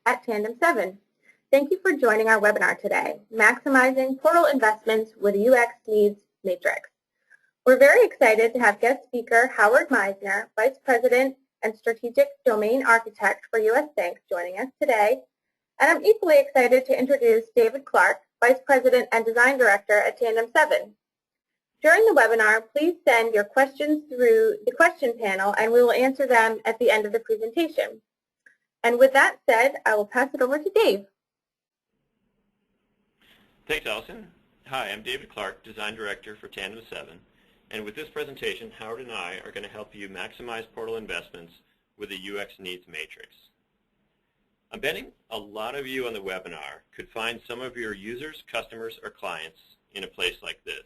at TandemSeven. Thank you for joining our webinar today, Maximizing Portal Investments with UX Needs Matrix. We're very excited to have guest speaker Howard Meisner, Vice President and Strategic Domain Architect for U.S. Bank, joining us today. And I'm equally excited to introduce David Clark, Vice President and Design Director at TandemSeven. During the webinar, please send your questions through the question panel and we will answer them at the end of the presentation. And with that said, I will pass it over to Dave. Thanks, Allison. Hi, I'm David Clark, Design Director for TandemSeven. And with this presentation, Howard and I are going to help you maximize portal investments with a UX Needs Matrix. I'm betting a lot of you on the webinar could find some of your users, customers, or clients in a place like this.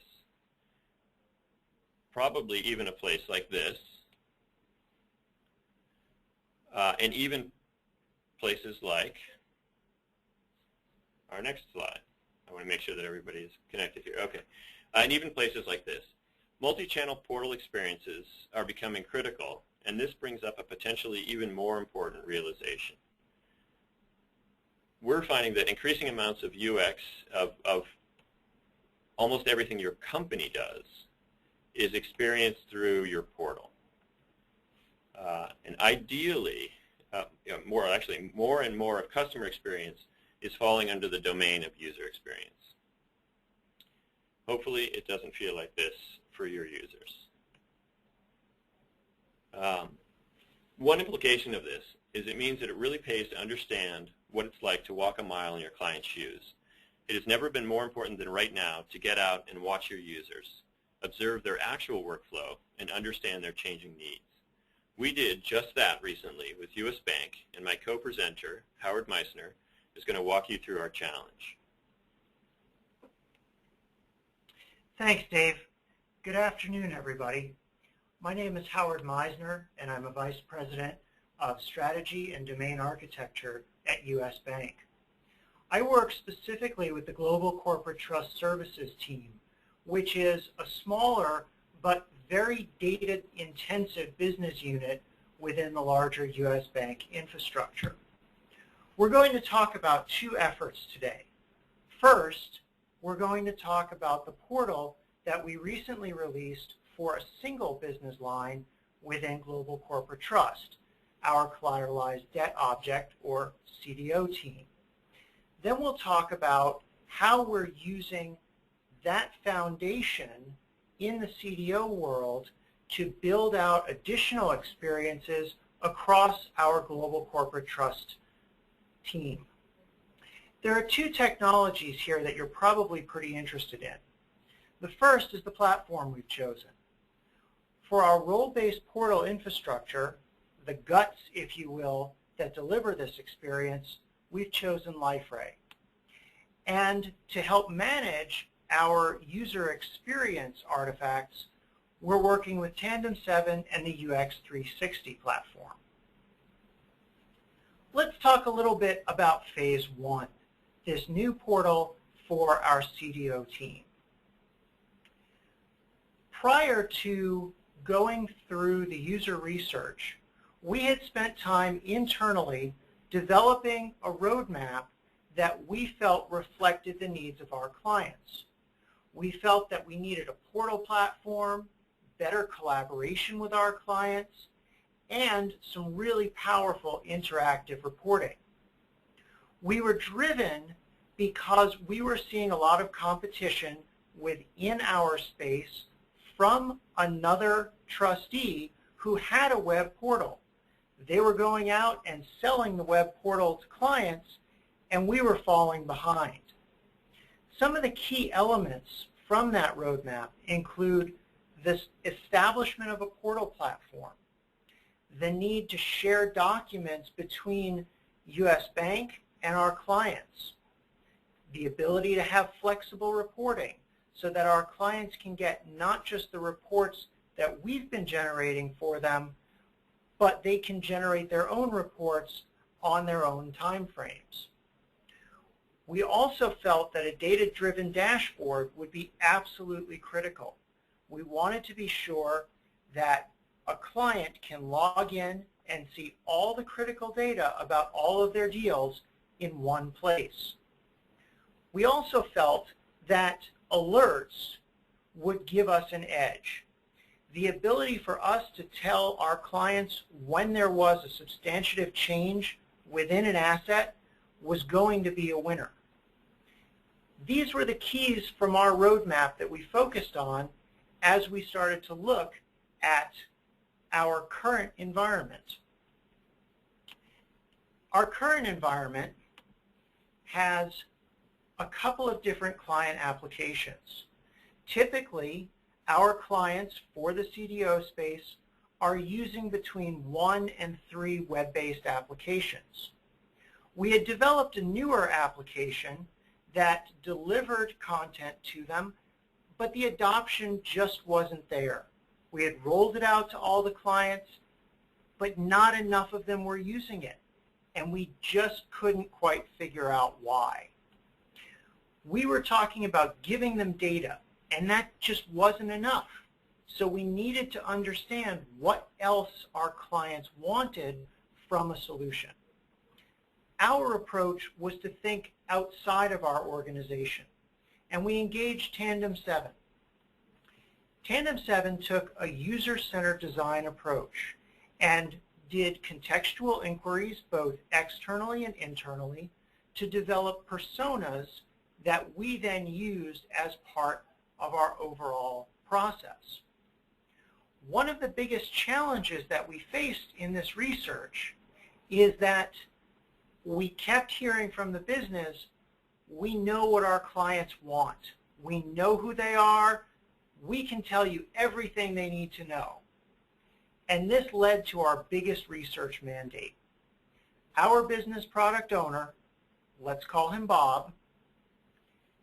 Probably even a place like this, and even places like our next slide. I want to make sure that everybody is connected here. Okay, and even places like this. Multi-channel portal experiences are becoming critical, and this brings up a potentially even more important realization. We're finding that increasing amounts of UX of almost everything your company does is experienced through your portal. And ideally, more and more of customer experience is falling under the domain of user experience. Hopefully it doesn't feel like this for your users. One implication of this is it means that it really pays to understand what it's like to walk a mile in your client's shoes. It has never been more important than right now to get out and watch your users, observe their actual workflow, and understand their changing needs. We did just that recently with U.S. Bank, and my co-presenter, Howard Meisner, is going to walk you through our challenge. Thanks, Dave. Good afternoon, everybody. My name is Howard Meisner, and I'm a Vice President of Strategy and Domain Architecture at U.S. Bank. I work specifically with the Global Corporate Trust Services team, which is a smaller but very data-intensive business unit within the larger U.S. Bank infrastructure. We're going to talk about two efforts today. First, we're going to talk about the portal that we recently released for a single business line within Global Corporate Trust, our Collateralized Debt Object, or CDO team. Then we'll talk about how we're using that foundation in the CDO world to build out additional experiences across our Global Corporate Trust team. There are two technologies here that you're probably pretty interested in. The first is the platform we've chosen. For our role-based portal infrastructure, the guts, if you will, that deliver this experience, we've chosen LifeRay. And to help manage our user experience artifacts, we're working with TandemSeven and the UX360 platform. Let's talk a little bit about phase one, this new portal for our CDO team. Prior to going through the user research, we had spent time internally developing a roadmap that we felt reflected the needs of our clients. We felt that we needed a portal platform, better collaboration with our clients, and some really powerful interactive reporting. We were driven because we were seeing a lot of competition within our space from another trustee who had a web portal. They were going out and selling the web portal to clients, and we were falling behind. Some of the key elements from that roadmap include this establishment of a portal platform, the need to share documents between U.S. Bank and our clients, the ability to have flexible reporting so that our clients can get not just the reports that we've been generating for them, but they can generate their own reports on their own time frames. We also felt that a data-driven dashboard would be absolutely critical. We wanted to be sure that a client can log in and see all the critical data about all of their deals in one place. We also felt that alerts would give us an edge. The ability for us to tell our clients when there was a substantive change within an asset was going to be a winner. These were the keys from our roadmap that we focused on as we started to look at our current environment. Our current environment has a couple of different client applications. Typically, our clients for the CDO space are using between 1 and 3 web-based applications. We had developed a newer application that delivered content to them, but the adoption just wasn't there. We had rolled it out to all the clients, but not enough of them were using it, and we just couldn't quite figure out why. We were talking about giving them data, and that just wasn't enough. So we needed to understand what else our clients wanted from a solution. Our approach was to think outside of our organization, and we engaged TandemSeven. TandemSeven took a user-centered design approach and did contextual inquiries both externally and internally to develop personas that we then used as part of our overall process. One of the biggest challenges that we faced in this research is that we kept hearing from the business, we know what our clients want. We know who they are. We can tell you everything they need to know. And this led to our biggest research mandate. Our business product owner, let's call him Bob,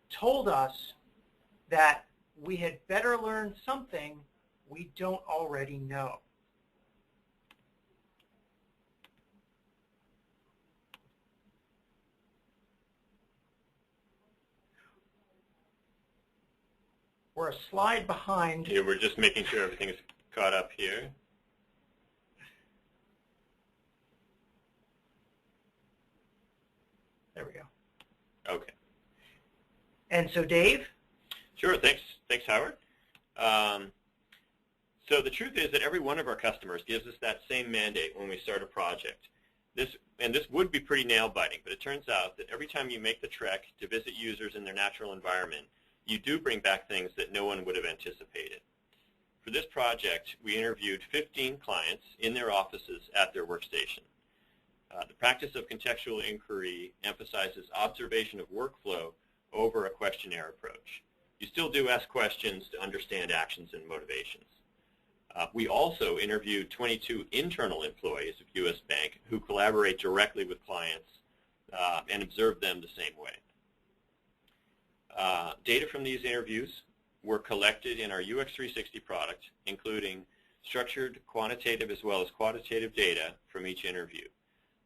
told us that we had better learn something we don't already know. We're a slide behind. Yeah, we're just making sure everything's caught up here. There we go. Okay. And so Dave? Sure, thanks Howard. So the truth is that every one of our customers gives us that same mandate when we start a project. This would be pretty nail-biting, but it turns out that every time you make the trek to visit users in their natural environment, you do bring back things that no one would have anticipated. For this project, we interviewed 15 clients in their offices at their workstation. The practice of contextual inquiry emphasizes observation of workflow over a questionnaire approach. You still do ask questions to understand actions and motivations. We also interviewed 22 internal employees of U.S. Bank who collaborate directly with clients and observe them the same way. Data from these interviews were collected in our UX360 product, including structured, quantitative, as well as quantitative data from each interview.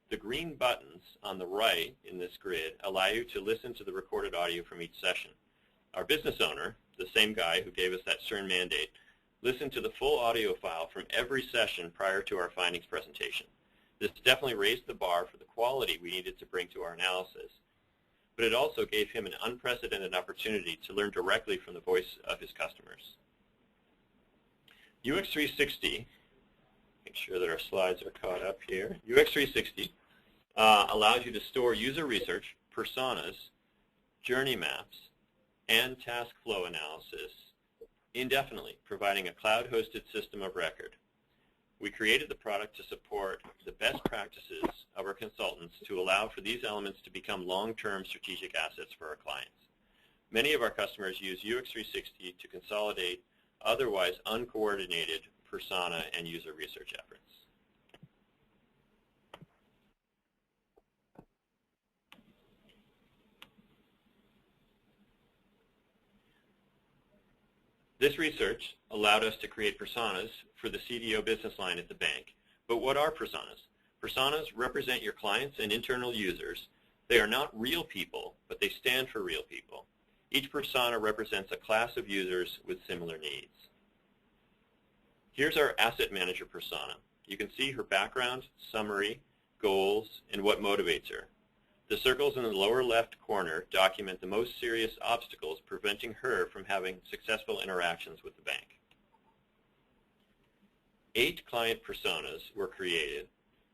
The green buttons on the right in this grid allow you to listen to the recorded audio from each session. Our business owner, the same guy who gave us that CERN mandate, listened to the full audio file from every session prior to our findings presentation. This definitely raised the bar for the quality we needed to bring to our analysis, but it also gave him an unprecedented opportunity to learn directly from the voice of his customers. UX360, make sure that our slides are caught up here. UX360 allows you to store user research, personas, journey maps, and task flow analysis indefinitely, providing a cloud-hosted system of record. We created the product to support the best practices of our consultants to allow for these elements to become long-term strategic assets for our clients. Many of our customers use UX360 to consolidate otherwise uncoordinated persona and user research efforts. This research allowed us to create personas for the CDO business line at the bank. But what are personas? Personas represent your clients and internal users. They are not real people, but they stand for real people. Each persona represents a class of users with similar needs. Here's our asset manager persona. you can see her background, summary, goals, and what motivates her. The circles in the lower left corner document the most serious obstacles preventing her from having successful interactions with the bank. 8 client personas were created.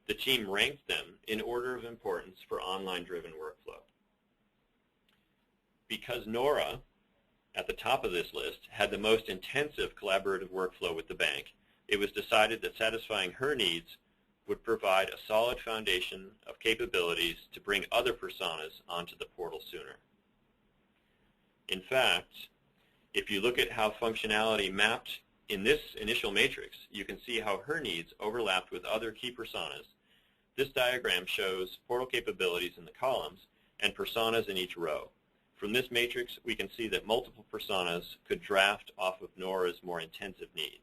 The team ranked them in order of importance for online-driven workflow. Because Nora, at the top of this list, had the most intensive collaborative workflow with the bank, it was decided that satisfying her needs would provide a solid foundation of capabilities to bring other personas onto the portal sooner. In fact, if you look at how functionality mapped in this initial matrix, you can see how her needs overlapped with other key personas. This diagram shows portal capabilities in the columns and personas in each row. From this matrix, we can see that multiple personas could draft off of Nora's more intensive needs.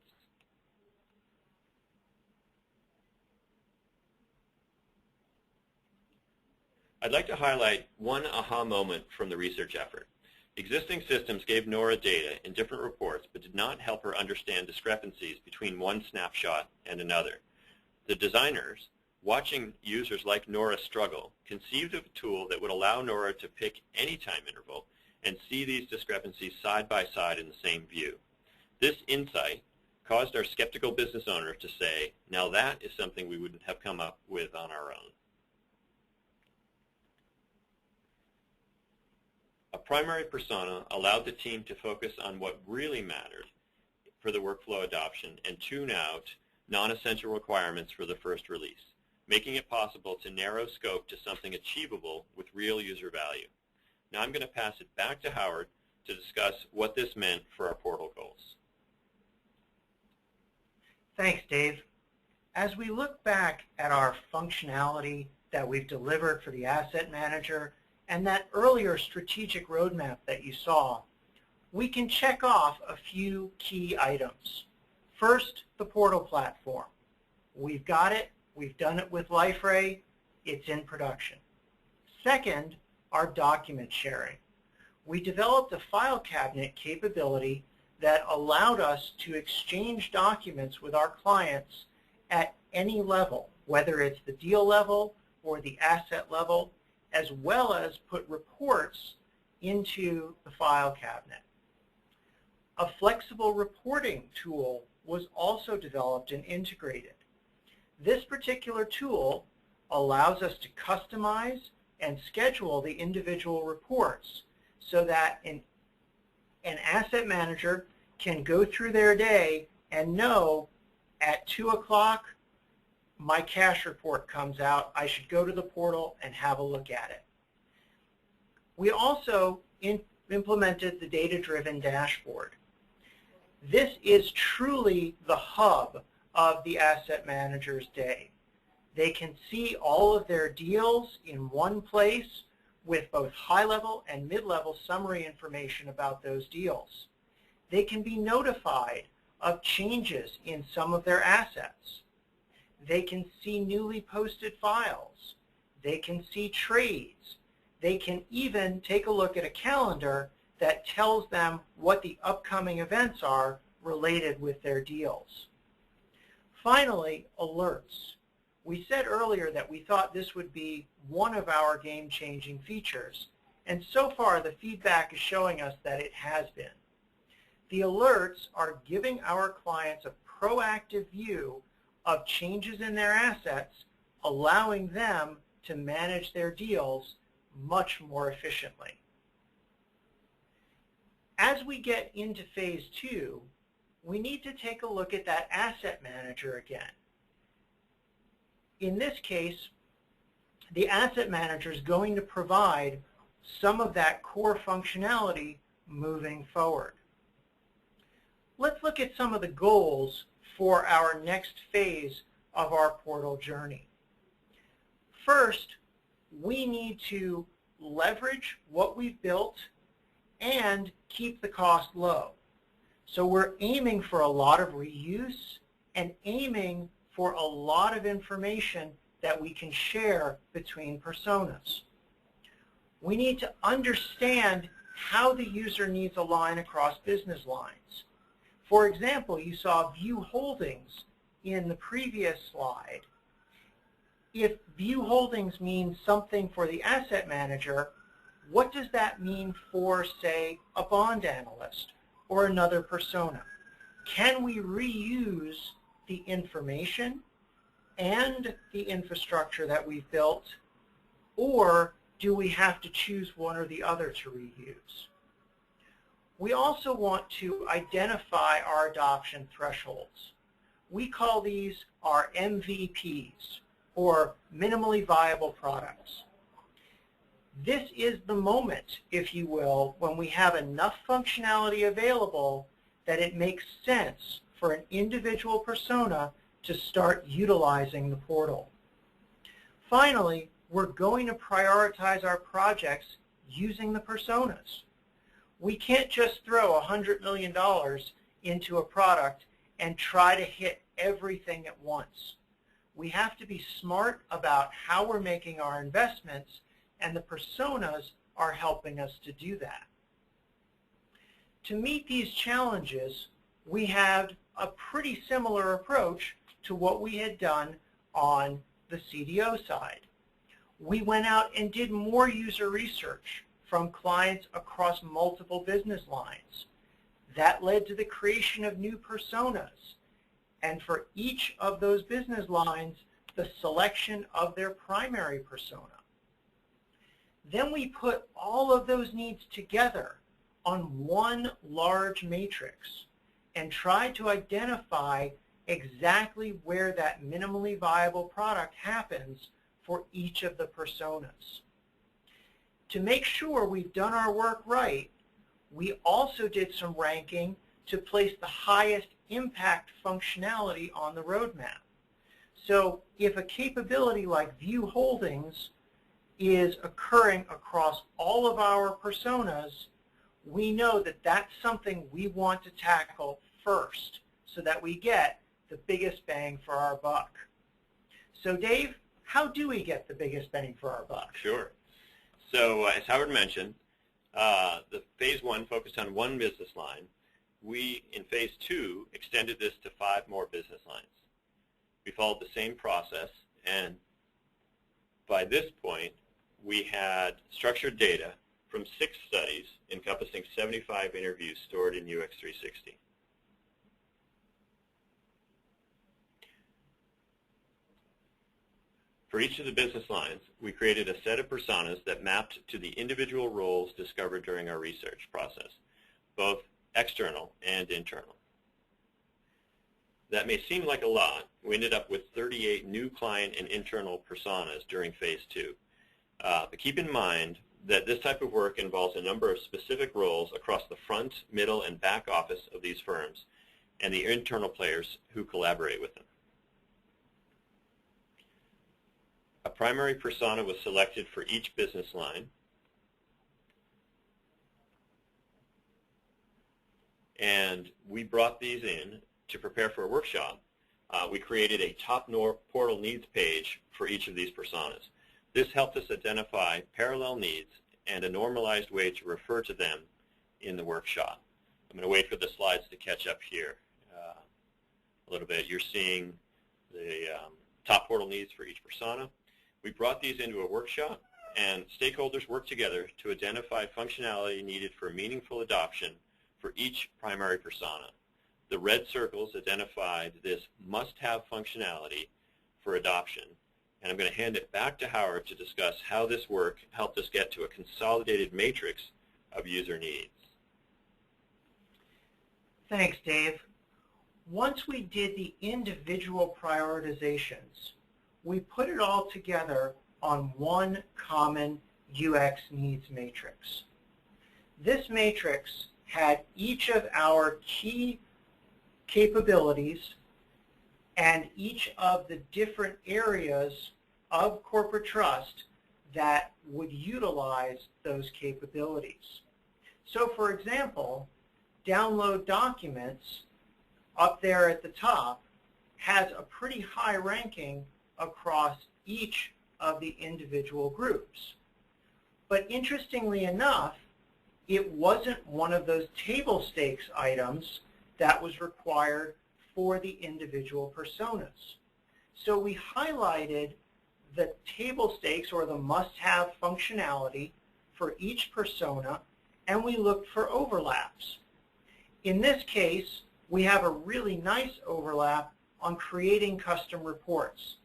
I'd like to highlight one aha moment from the research effort. Existing systems gave Nora data in different reports but did not help her understand discrepancies between one snapshot and another. The designers, watching users like Nora struggle, conceived of a tool that would allow Nora to pick any time interval and see these discrepancies side by side in the same view. This insight caused our skeptical business owner to say, now that is something we wouldn't have come up with on our own. A primary persona allowed the team to focus on what really mattered for the workflow adoption and tune out non-essential requirements for the first release, making it possible to narrow scope to something achievable with real user value. Now I'm going to pass it back to Howard to discuss what this meant for our portal goals. Thanks, Dave. As we look back at our functionality that we've delivered for the asset manager and that earlier strategic roadmap that you saw, we can check off a few key items. First, the portal platform. We've got it. We've done it with LifeRay. It's in production. Second, our document sharing. We developed a file cabinet capability that allowed us to exchange documents with our clients at any level, whether it's the deal level or the asset level, as well as put reports into the file cabinet. A flexible reporting tool was also developed and integrated. This particular tool allows us to customize and schedule the individual reports so that an asset manager can go through their day and know at 2 o'clock my cash report comes out, I should go to the portal and have a look at it. We also implemented the data-driven dashboard. This is truly the hub of the asset manager's day. They can see all of their deals in one place with both high-level and mid-level summary information about those deals. They can be notified of changes in some of their assets. They can see newly posted files. They can see trades. They can even take a look at a calendar that tells them what the upcoming events are related with their deals. Finally, alerts. We said earlier that we thought this would be one of our game-changing features, and so far the feedback is showing us that it has been. The alerts are giving our clients a proactive view of changes in their assets, allowing them to manage their deals much more efficiently. As we get into phase 2, we need to take a look at that asset manager again. In this case, the asset manager is going to provide some of that core functionality moving forward. Let's look at some of the goals for our next phase of our portal journey. First, we need to leverage what we've built and keep the cost low. So we're aiming for a lot of reuse and aiming for a lot of information that we can share between personas. We need to understand how the user needs align across business lines. For example, you saw view holdings in the previous slide, if view holdings means something for the asset manager, what does that mean for, say, a bond analyst or another persona? Can we reuse the information and the infrastructure that we've built, or do we have to choose one or the other to reuse? We also want to identify our adoption thresholds. We call these our MVPs, or minimally viable products. This is the moment, if you will, when we have enough functionality available that it makes sense for an individual persona to start utilizing the portal. Finally, we're going to prioritize our projects using the personas. We can't just throw $100 million into a product and try to hit everything at once. We have to be smart about how we're making our investments, and the personas are helping us to do that. To meet these challenges, we had a pretty similar approach to what we had done on the CDO side. We went out and did more user research from clients across multiple business lines. That led to the creation of new personas, and for each of those business lines, the selection of their primary persona. Then we put all of those needs together on one large matrix and tried to identify exactly where that minimally viable product happens for each of the personas. To make sure we've done our work right, we also did some ranking to place the highest impact functionality on the roadmap. So if a capability like view holdings is occurring across all of our personas, we know that that's something we want to tackle first so that we get the biggest bang for our buck. So Dave, how do we get the biggest bang for our buck? Sure. So as Howard mentioned, the phase 1 focused on one business line. We, in phase 2, extended this to 5 more business lines. We followed the same process, and by this point, we had structured data from 6 studies encompassing 75 interviews stored in UX360. For each of the business lines, we created a set of personas that mapped to the individual roles discovered during our research process, both external and internal. That may seem like a lot. We ended up with 38 new client and internal personas during phase 2. But keep in mind that this type of work involves a number of specific roles across the front, middle, and back office of these firms and the internal players who collaborate with them. A primary persona was selected for each business line, and we brought these in to prepare for a workshop. We created a top portal needs page for each of these personas. This helped us identify parallel needs and a normalized way to refer to them in the workshop. I'm going to wait for the slides to catch up here a little bit. You're seeing the top portal needs for each persona. We brought these into a workshop, and stakeholders worked together to identify functionality needed for meaningful adoption for each primary persona. The red circles identified this must-have functionality for adoption, and I'm going to hand it back to Howard to discuss how this work helped us get to a consolidated matrix of user needs. Thanks, Dave. Once we did the individual prioritizations, we put it all together on one common UX needs matrix. This matrix had each of our key capabilities and each of the different areas of corporate trust that would utilize those capabilities. So for example, download documents up there at the top has a pretty high ranking across each of the individual groups. But interestingly enough, it wasn't one of those table stakes items that was required for the individual personas. So we highlighted the table stakes or the must-have functionality for each persona, and we looked for overlaps. In this case, we have a really nice overlap on creating custom reports.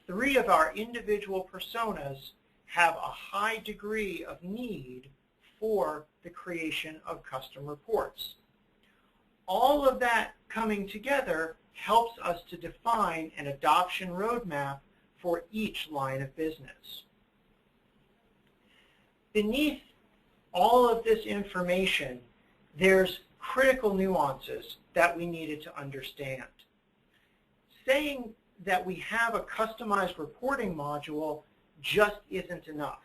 3 of our individual personas have a high degree of need for the creation of custom reports. All of that coming together helps us to define an adoption roadmap for each line of business. Beneath all of this information, there's critical nuances that we needed to understand. Saying that we have a customized reporting module just isn't enough.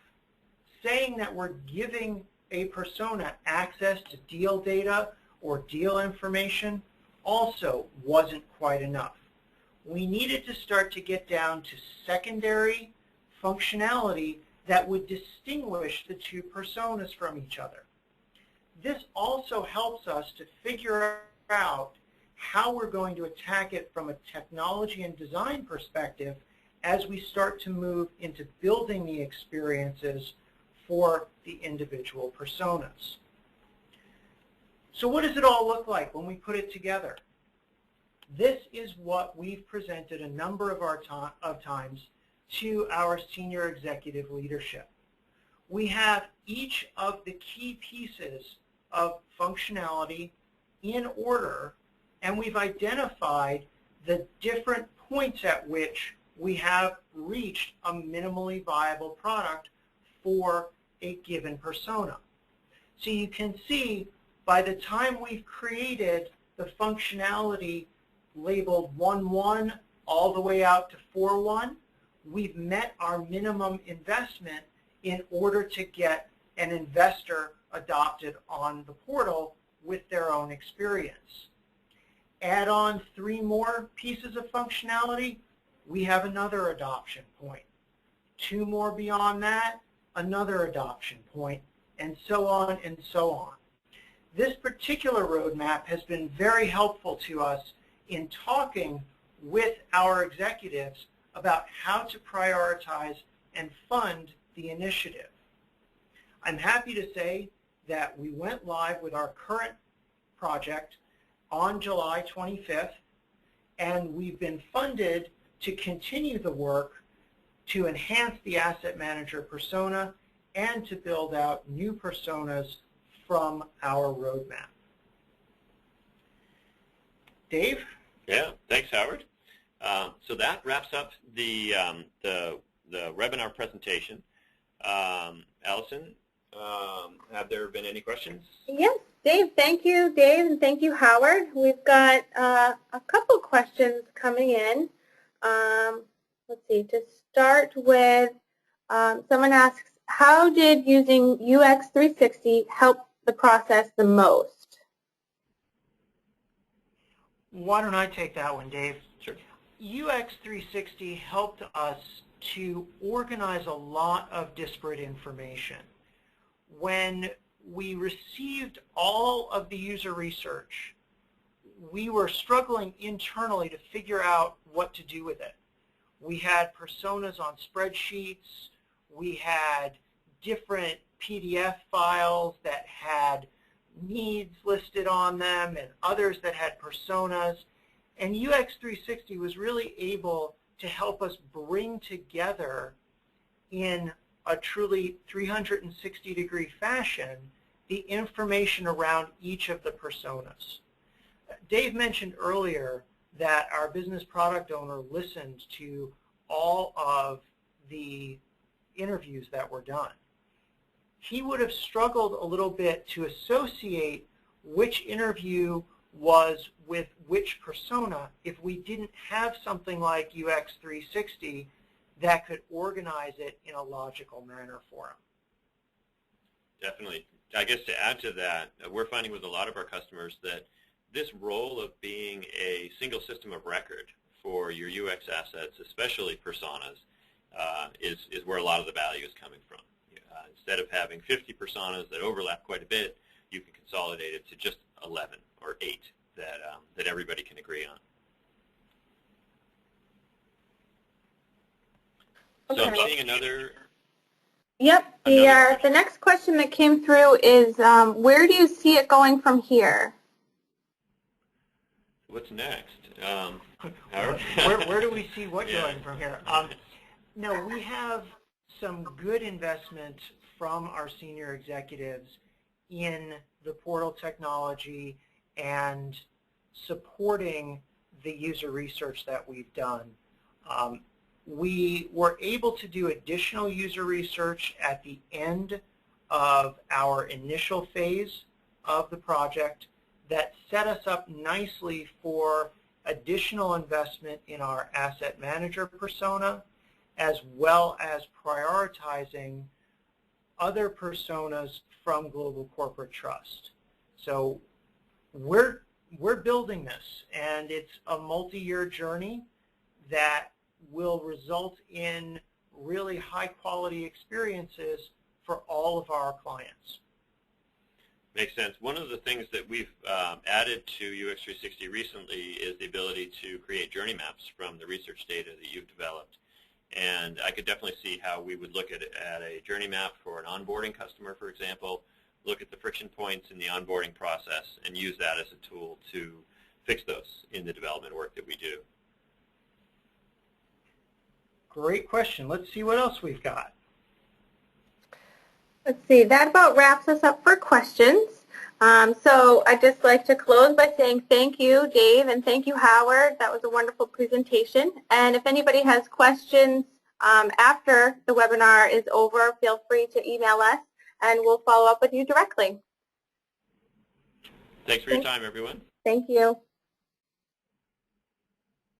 Saying that we're giving a persona access to deal data or deal information also wasn't quite enough. We needed to start to get down to secondary functionality that would distinguish the 2 personas from each other. This also helps us to figure out how we're going to attack it from a technology and design perspective as we start to move into building the experiences for the individual personas. So what does it all look like when we put it together? This is what we've presented a number of times to our senior executive leadership. We have each of the key pieces of functionality in order, and we've identified the different points at which we have reached a minimally viable product for a given persona. So you can see by the time we've created the functionality labeled 1.1 all the way out to 4.1, we've met our minimum investment in order to get an investor adopted on the portal with their own experience. Add on 3 more pieces of functionality, we have another adoption point. 2 more beyond that, another adoption point, and so on and so on. This particular roadmap has been very helpful to us in talking with our executives about how to prioritize and fund the initiative. I'm happy to say that we went live with our current project on July 25th, and we've been funded to continue the work to enhance the asset manager persona and to build out new personas from our roadmap. Dave? Yeah, thanks, Howard. So that wraps up the webinar presentation. Allison, have there been any questions? Yes, Dave. Thank you, Dave, and thank you, Howard. We've got a couple questions coming in. Let's see. To start with, someone asks, how did using UX 360 help the process the most? Why don't I take that one, Dave? Sure. UX 360 helped us to organize a lot of disparate information. When we received all of the user research, we were struggling internally to figure out what to do with it. We had personas on spreadsheets. We had different PDF files that had needs listed on them and others that had personas. And UX 360 was really able to help us bring together in a truly 360-degree fashion the information around each of the personas. Dave mentioned earlier that our business product owner listened to all of the interviews that were done. He would have struggled a little bit to associate which interview was with which persona if we didn't have something like UX 360 that could organize it in a logical manner for him. Definitely. I guess to add to that, we're finding with a lot of our customers that this role of being a single system of record for your UX assets, especially personas, is where a lot of the value is coming from. Instead of having 50 personas that overlap quite a bit, you can consolidate it to just 11 or 8 that everybody can agree on. So I'm Okay. seeing another. Yep. The next question that came through is, where do you see it going from here? What's next? Where do we see what Yeah. going from here? No, we have some good investment from our senior executives in the portal technology and supporting the user research that we've done. We were able to do additional user research at the end of our initial phase of the project that set us up nicely for additional investment in our asset manager persona, as well as prioritizing other personas from Global Corporate Trust. So we're building this, and it's a multi-year journey that will result in really high-quality experiences for all of our clients. Makes sense. One of the things that we've added to UX360 recently is the ability to create journey maps from the research data that you've developed. And I could definitely see how we would look at a journey map for an onboarding customer, for example, look at the friction points in the onboarding process, and use that as a tool to fix those in the development work that we do. Great question. Let's see what else we've got. Let's see, that about wraps us up for questions. So I'd just like to close by saying thank you, Dave, and thank you, Howard. That was a wonderful presentation. And if anybody has questions after the webinar is over, feel free to email us, and we'll follow up with you directly. Thanks for your time, everyone. Thank you.